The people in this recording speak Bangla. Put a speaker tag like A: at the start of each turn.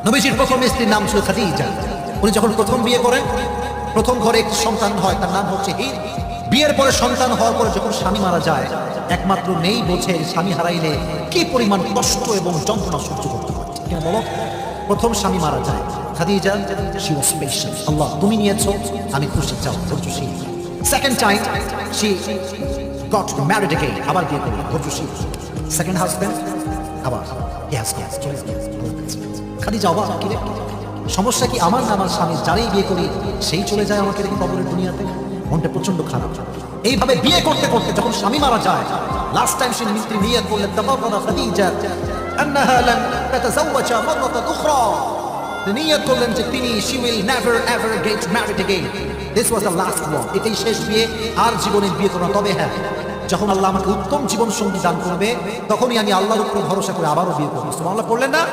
A: নবীজির প্রথম স্ত্রীর নাম ছিল খাদিজা। উনি যখন প্রথম বিয়ে করেন, প্রথম ঘরে একটি সন্তান হয়, তার নাম হচ্ছে হিন্দ। বিয়ের পরে সন্তান হওয়ার পরে যখন স্বামী মারা যায়, একমাত্র নেই বোঝে স্বামী হারাইলে কি পরিমাণ কষ্ট এবং যন্ত্রণা সহ্য করতে হয়। ঠিক কিনা বলো? প্রথম স্বামী মারা যায়, খাদিজা she was patient। আল্লাহ তুমি নিয়েছো, আমি খুশি, চাও ধৈর্যশীল। Second time she got married again, আবার বিয়ে করলেন, ধৈর্যশীল। সেকেন্ড হাজবেন্ড আবার yes চলে গেল। খাদিজা অবাক, কি রে সমস্যা কি আমার না আমার স্বামী, যারাই বিয়ে করি সেই চলে যায় আমাকে রেখে কবরের দুনিয়াতে। মনটা প্রচন্ড খারাপ। এইভাবে বিয়ে করতে করতে যখন স্বামী মারা যায়, লাস্ট টাইম সে নিয়ত করলেন তাকাররা খাদিজা আন্নাহা লান তাতাযাওয়াজা মাররাতান উখরা। নিয়ত করলেন যে তিনি she will never ever get married again, this was the last one, এটাই শেষ বিয়ে, আর জীবনে বিয়ে করব না। তবে হ্যাঁ, যখন আল্লাহ আমাকে উত্তম জীবন সঙ্গী দান করবে, তখনই আমি আল্লাহর উপর ভরসা করে আবারও বিয়ে করব। সুবহানাল্লাহ পড়লেন না?